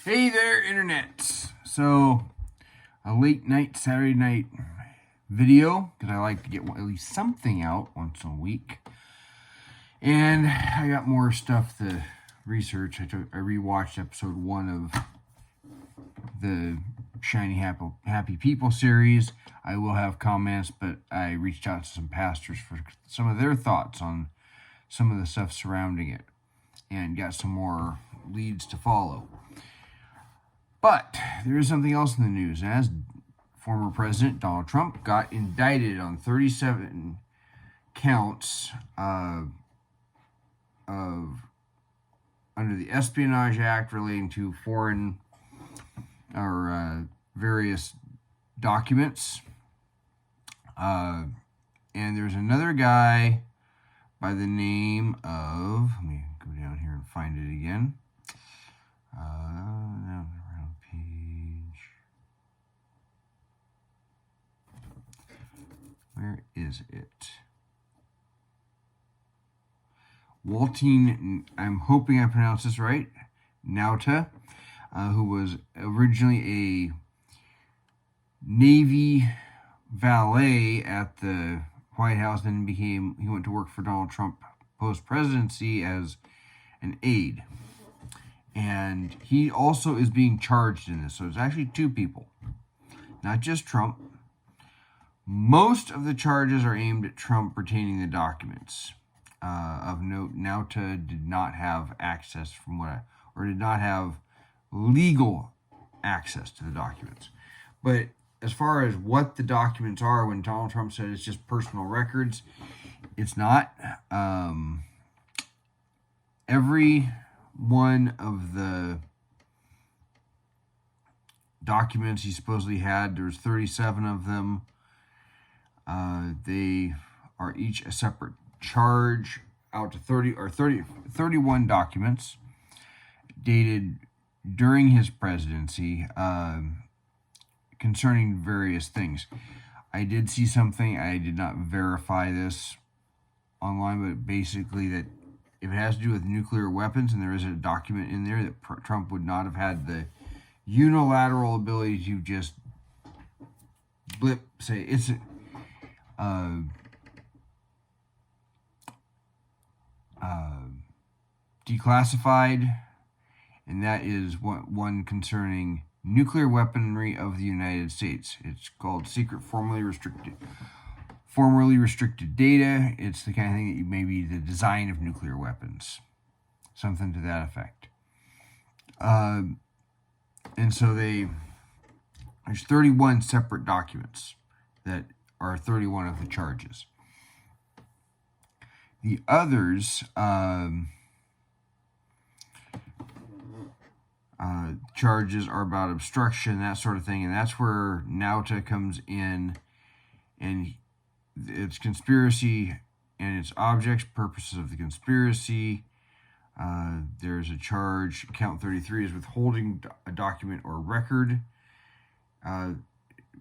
Hey there, Internet. So, a late night Saturday night video, because I like to get at least something out once a week. And I got more stuff to research. I rewatched episode 1 of the Shiny Happy People series. I will have comments, but I reached out to some pastors for some of their thoughts on some of the stuff surrounding it and got some more leads to follow. But there is something else in the news. As former President Donald Trump got indicted on 37 counts of under the Espionage Act relating to foreign or various documents. And there's another guy by the name of, let me go down here and find it again. Where is it? Waltine, I'm hoping I pronounced this right, Nauta, who was originally a Navy valet at the White House, then he went to work for Donald Trump post-presidency as an aide. And he also is being charged in this. So it's actually 2 people, not just Trump. Most of the charges are aimed at Trump pertaining to documents. Of note, Nauta did not have access did not have legal access to the documents. But as far as what the documents are, when Donald Trump said it's just personal records, it's not. Every one of the documents he supposedly had, there's 37 of them. They are each a separate charge out to 31 documents dated during his presidency concerning various things. I did see something, I did not verify this online, but basically that if it has to do with nuclear weapons, and there is a document in there that Trump would not have had the unilateral ability to just say it's declassified, and that is one concerning nuclear weaponry of the United States. It's called secret formerly restricted data. It's the kind of thing that maybe the design of nuclear weapons, something to that effect. And so there's 31 separate documents that are 31 of the charges. The others charges are about obstruction, that sort of thing, and that's where Nauta comes in, and it's conspiracy and its objects, purposes of the conspiracy. There's a charge, count 33 is withholding a document or record.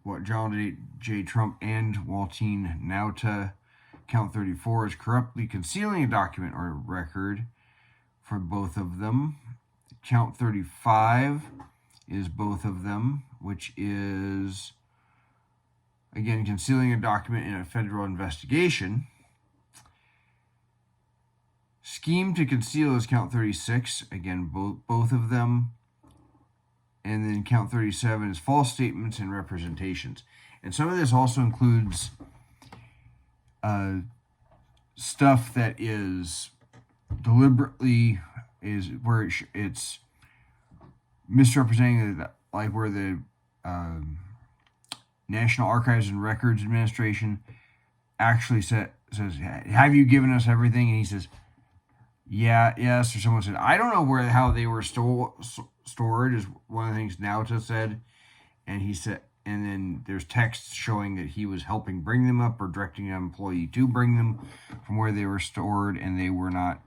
What Donald J. Trump and Waltine Nauta. Count 34 is corruptly concealing a document or record for both of them. Count 35 is both of them, which is, again, concealing a document in a federal investigation. Scheme to conceal is count 36, again, both of them. And then count 37 is false statements and representations. And some of this also includes stuff that is deliberately it's misrepresenting, like where the National Archives and Records Administration actually says, "Have you given us everything?" And he says, "Yeah, yes." Or someone said, "I don't know how they were stored," is one of the things Nauta said, and he said. And then there's texts showing that he was helping bring them up or directing an employee to bring them from where they were stored, and they were not.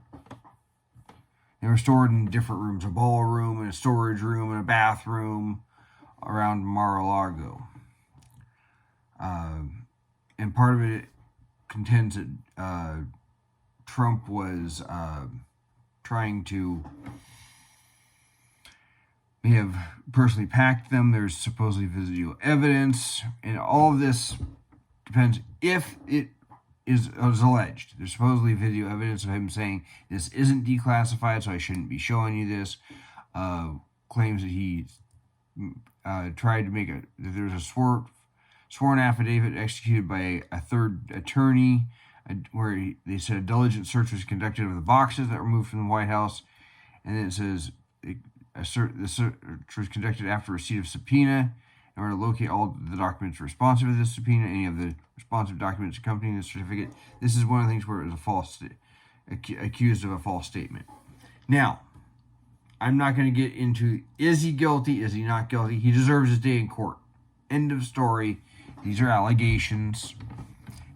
They were stored in different rooms, a ballroom and a storage room and a bathroom around Mar-a-Lago. And part of it contends that Trump was trying to may have personally packed them. There's supposedly video evidence, and all of this depends if it is alleged. There's supposedly video evidence of him saying this isn't declassified, so I shouldn't be showing you this. Claims that he tried to make that there's a sworn affidavit executed by a third attorney where they said a diligent search was conducted of the boxes that were moved from the White House, and then it says the search was conducted after receipt of subpoena in order to locate all the documents responsive to this subpoena, any of the responsive documents accompanying the certificate. This is one of the things where it was accused of a false statement. Now, I'm not going to get into, is he guilty, is he not guilty? He deserves his day in court. End of story. These are allegations,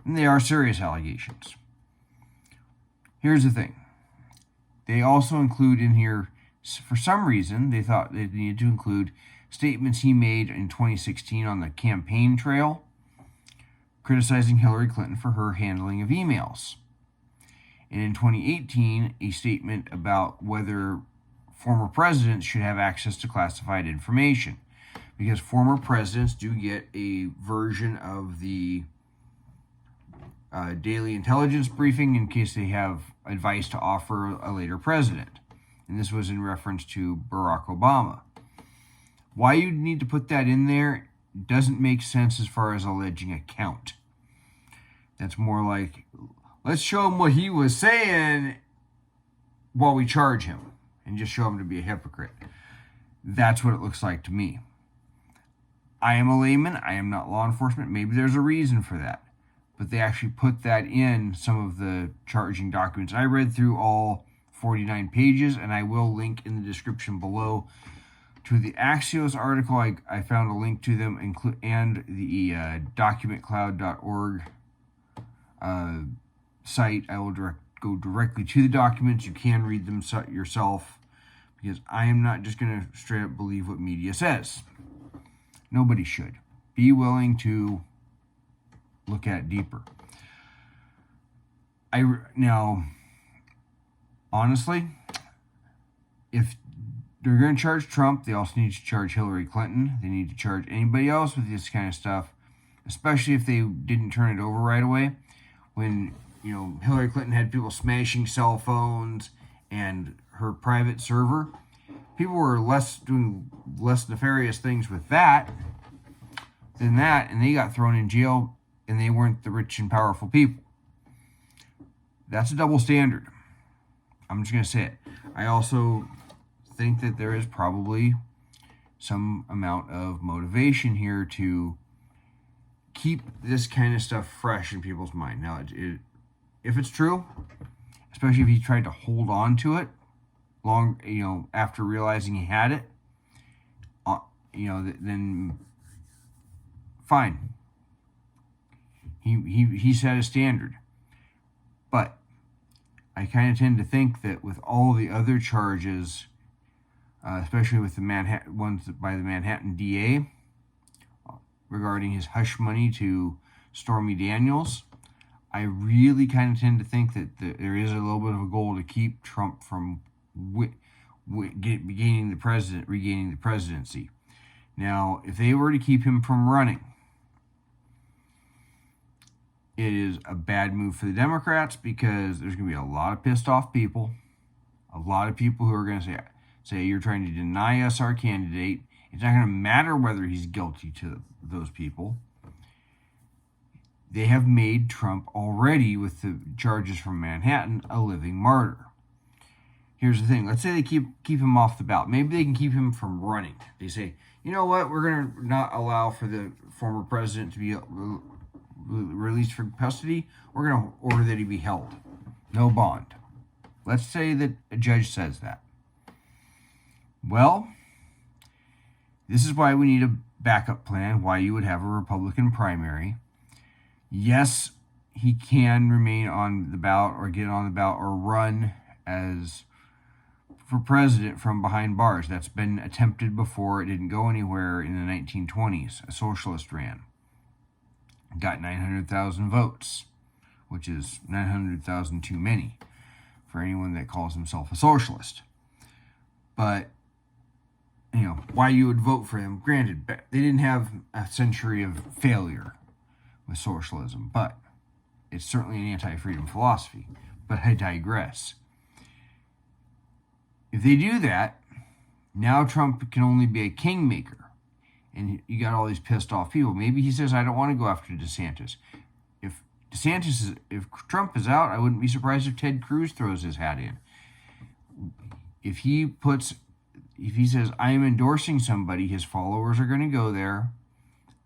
and they are serious allegations. Here's the thing. They also include in here, for some reason, they thought they needed to include statements he made in 2016 on the campaign trail, criticizing Hillary Clinton for her handling of emails. And in 2018, a statement about whether former presidents should have access to classified information, because former presidents do get a version of the daily intelligence briefing in case they have advice to offer a later president. And this was in reference to Barack Obama. Why you need to put that in there doesn't make sense as far as alleging a count. That's more like, let's show him what he was saying while we charge him, and just show him to be a hypocrite. That's what it looks like to me. I am a layman. I am not law enforcement. Maybe there's a reason for that. But they actually put that in some of the charging documents. I read through all 49 pages, and I will link in the description below to the Axios article. I found a link to them, and the documentcloud.org site. I will go directly to the documents. You can read them yourself, because I am not just going to straight up believe what media says. Nobody should. Be willing to look at deeper. Now, honestly, if they're going to charge Trump, they also need to charge Hillary Clinton. They need to charge anybody else with this kind of stuff, especially if they didn't turn it over right away. When, Hillary Clinton had people smashing cell phones and her private server, people were doing less nefarious things with that than that, and they got thrown in jail, and they weren't the rich and powerful people. That's a double standard. I'm just going to say it. I also think that there is probably some amount of motivation here to keep this kind of stuff fresh in people's mind. Now, if it's true, especially if he tried to hold on to it after realizing he had it, then fine. He set a standard. But I kind of tend to think that with all the other charges, especially with the ones by the Manhattan DA regarding his hush money to Stormy Daniels, I really kind of tend to think that there is a little bit of a goal to keep Trump from regaining the presidency. Now, if they were to keep him from running, it is a bad move for the Democrats, because there's going to be a lot of pissed off people, a lot of people who are going to say you're trying to deny us our candidate. It's not going to matter whether he's guilty to those people. They have made Trump already, with the charges from Manhattan, a living martyr. Here's the thing. Let's say they keep him off the ballot. Maybe they can keep him from running. They say, you know what, we're going to not allow for the former president to be released from custody. We're going to order that he be held. No bond. Let's say that a judge says that. Well, this is why we need a backup plan, why you would have a Republican primary. Yes, he can remain on the ballot or get on the ballot or run for president from behind bars. That's been attempted before. It didn't go anywhere in the 1920s. A socialist ran. Got 900,000 votes, which is 900,000 too many for anyone that calls himself a socialist. But why you would vote for him. Granted, they didn't have a century of failure with socialism, but it's certainly an anti-freedom philosophy. But I digress. If they do that, now Trump can only be a kingmaker. And you got all these pissed off people. Maybe he says, I don't want to go after DeSantis. If Trump is out, I wouldn't be surprised if Ted Cruz throws his hat in. If he says, I am endorsing somebody, his followers are going to go there.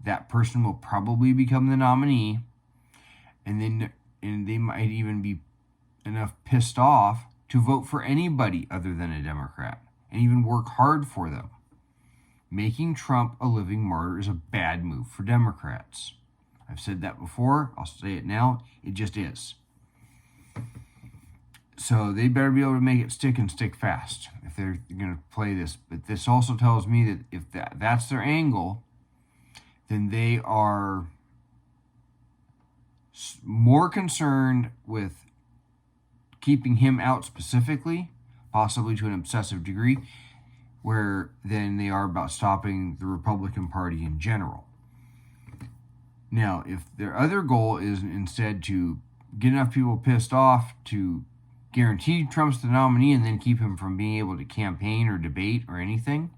That person will probably become the nominee. And they might even be enough pissed off to vote for anybody other than a Democrat and even work hard for them. Making Trump a living martyr is a bad move for Democrats. I've said that before. I'll say it now. It just is. So they better be able to make it stick and stick fast if they're going to play this. But this also tells me that if that's their angle, then they are more concerned with keeping him out specifically, possibly to an obsessive degree, than they are about stopping the Republican Party in general. Now, if their other goal is instead to get enough people pissed off to guarantee Trump's the nominee and then keep him from being able to campaign or debate or anything,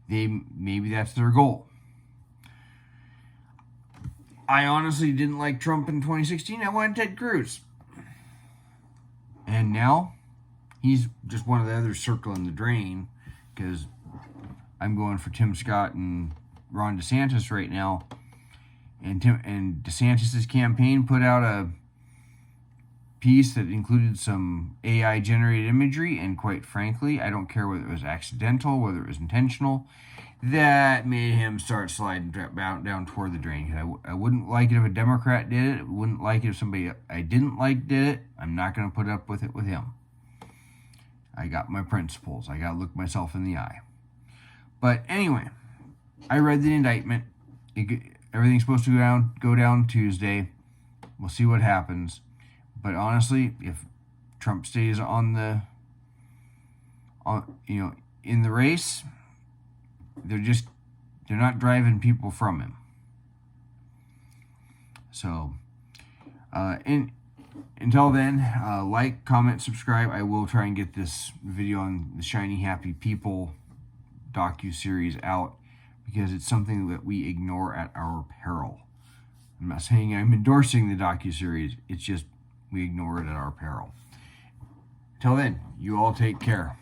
maybe that's their goal. I honestly didn't like Trump in 2016. I wanted Ted Cruz. And now, he's just one of the others circling the drain, because I'm going for Tim Scott and Ron DeSantis right now. And DeSantis' campaign put out a piece that included some AI-generated imagery, and quite frankly, I don't care whether it was accidental, whether it was intentional, that made him start sliding down toward the drain. I wouldn't like it if a Democrat did it. I wouldn't like it if somebody I didn't like did it. I'm not going to put up with it with him. I got my principles. I got to look myself in the eye. But anyway, I read the indictment. Everything's supposed to go down Tuesday. We'll see what happens. But honestly, if Trump stays in the race, they're not driving people from him. So, until then, like, comment, subscribe. I will try and get this video on the Shiny Happy People docu-series out, because it's something that we ignore at our peril. I'm not saying I'm endorsing the docu-series. It's just we ignore it at our peril. Till then, you all take care.